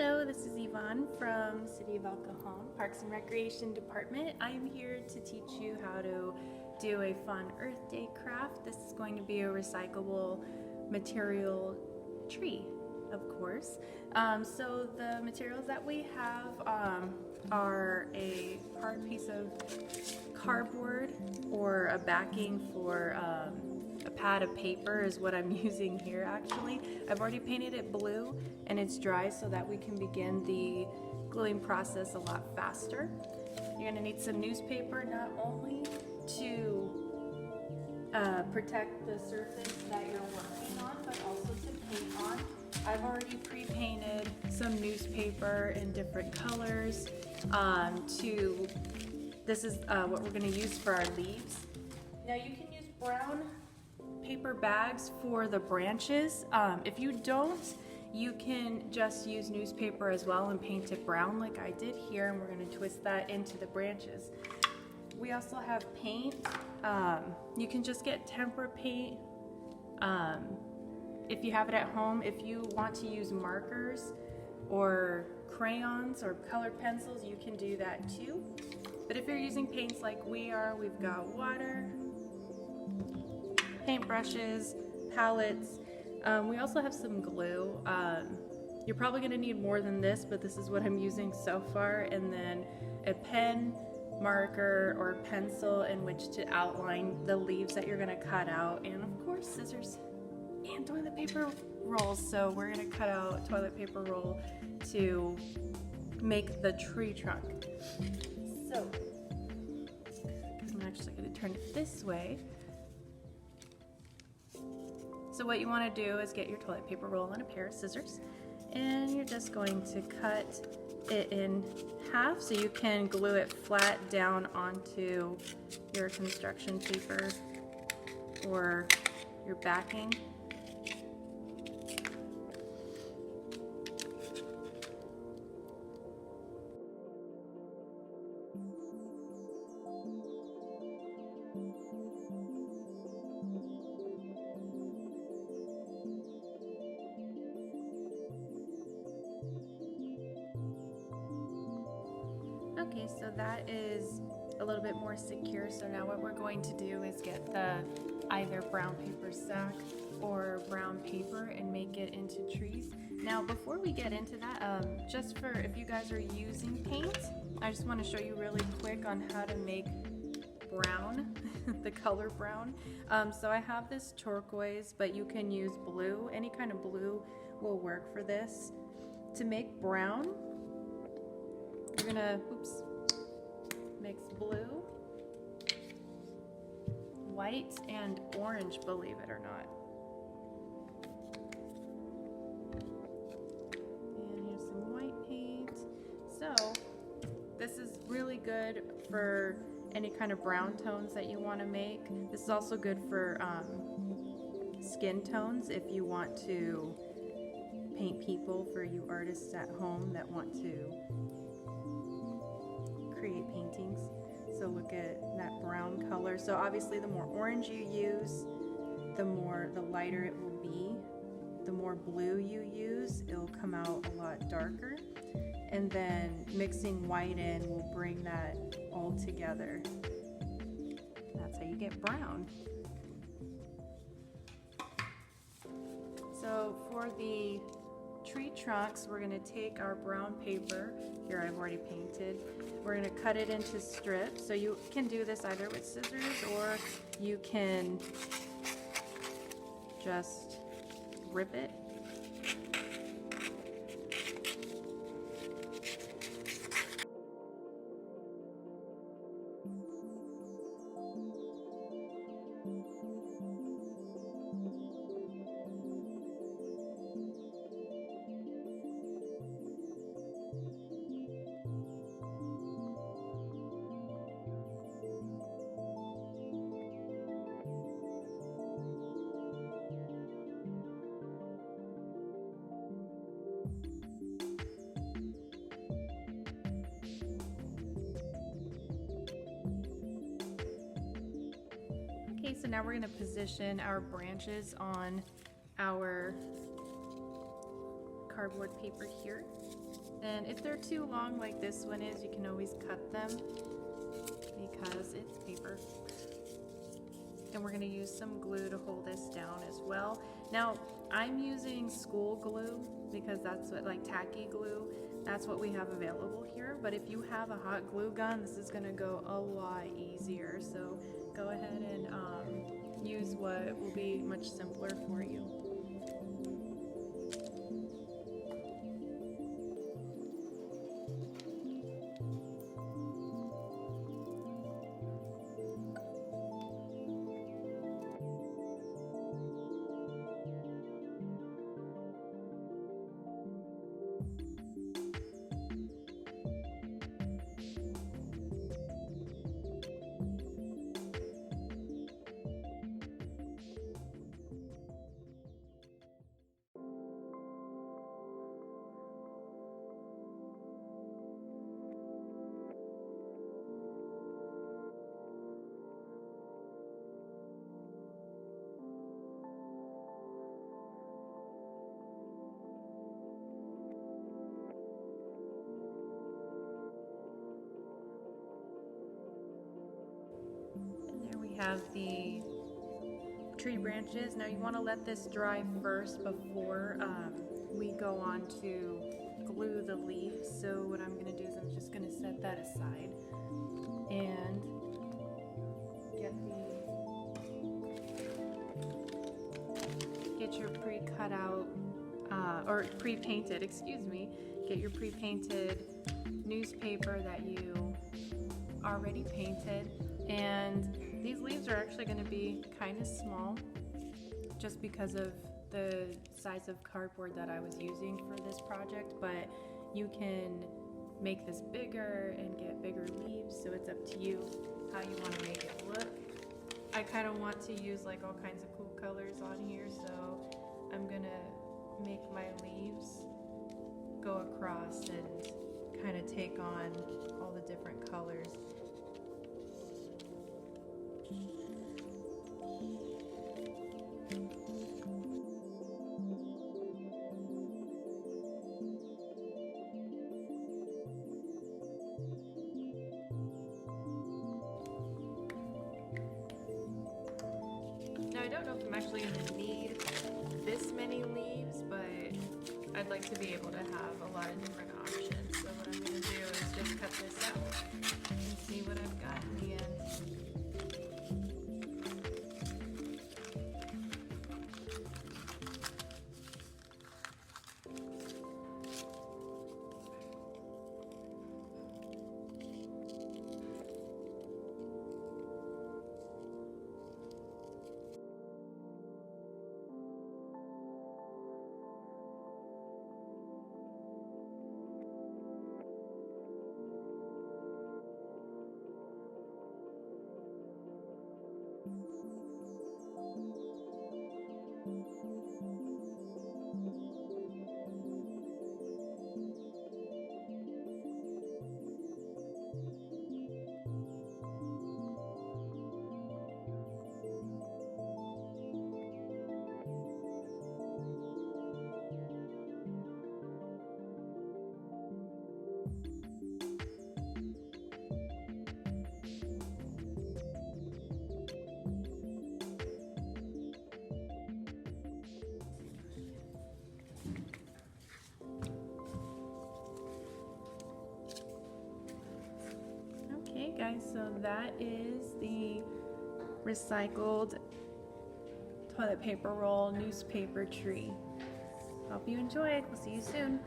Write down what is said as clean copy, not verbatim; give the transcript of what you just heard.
Hello, this is Yvonne from City of El Cajon, Parks and Recreation Department. I'm here to teach you how to do a fun Earth Day craft. This is going to be a recyclable material tree, of course. So the materials that we have are a hard piece of cardboard or a backing for a pad of paper is what I'm using here actually. I've already painted it blue and it's dry so that we can begin the gluing process a lot faster. You're going to need some newspaper not only to protect the surface that you're working on, but also to paint on. I've already pre-painted some newspaper in different colors. This is what we're going to use for our leaves. Now you can use brown paper bags for the branches. If you don't, you can just use newspaper as well and paint it brown like I did here, and we're going to twist that into the branches. We also have paint. You can just get tempera paint if you have it at home. If you want to use markers or crayons or colored pencils, you can do that too. But if you're using paints like we are, we've got water, paintbrushes, palettes. We also have some glue. You're probably going to need more than this, but this is what I'm using so far. And then a pen, marker, or pencil in which to outline the leaves that you're going to cut out. And of course, scissors and toilet paper rolls. So we're going to cut out toilet paper roll to make the tree trunk. So I'm actually going to turn it this way. So what you want to do is get your toilet paper roll and a pair of scissors, and you're just going to cut it in half so you can glue it flat down onto your construction paper or your backing. Okay, so that is a little bit more secure. So now what we're going to do is get the either brown paper sack or brown paper and make it into trees. Now before we get into that, just for if you guys are using paint, I just want to show you really quick on how to make brown, the color brown. So I have this turquoise, but you can use blue. Any kind of blue will work for this. To make brown, you're gonna, mix blue, white, and orange, believe it or not. And here's some white paint. So this is really good for any kind of brown tones that you want to make. This is also good for skin tones if you want to paint people, for you artists at home that want to create paintings. So look at that brown color. So obviously the more orange you use, the lighter it will be. The more blue you use, it'll come out a lot darker. And then mixing white in will bring that all together. That's how you get brown. So for the tree trunks, we're going to take our brown paper, here I've already painted, we're going to cut it into strips. So you can do this either with scissors or you can just rip it. Okay, so now we're going to position our branches on our cardboard paper here. And if they're too long like this one is, you can always cut them because it's paper. And we're going to use some glue to hold this down as well. Now, I'm using school glue because that's what, like tacky glue, that's what we have available here. But if you have a hot glue gun, this is going to go a lot easier. So go ahead and use what will be much simpler for you. Have the tree branches. Now you want to let this dry first before we go on to glue the leaves. So what I'm going to do is I'm just going to set that aside and get your pre-cut out or pre-painted, excuse me, get your pre-painted newspaper that you already painted. And these leaves are actually going to be kind of small just because of the size of cardboard that I was using for this project, but you can make this bigger and get bigger leaves, so it's up to you how you want to make it look. I kind of want to use like all kinds of cool colors on here, so I'm going to make my leaves go across and kind of take on all the different colors. Now I don't know if I'm actually going to need this many leaves, but I'd like to be able to have a lot of different options. So what I'm going to do is just cut this out and see what I've got in the end. Okay guys, so that is the recycled toilet paper roll newspaper tree. Hope you enjoyed. We'll see you soon.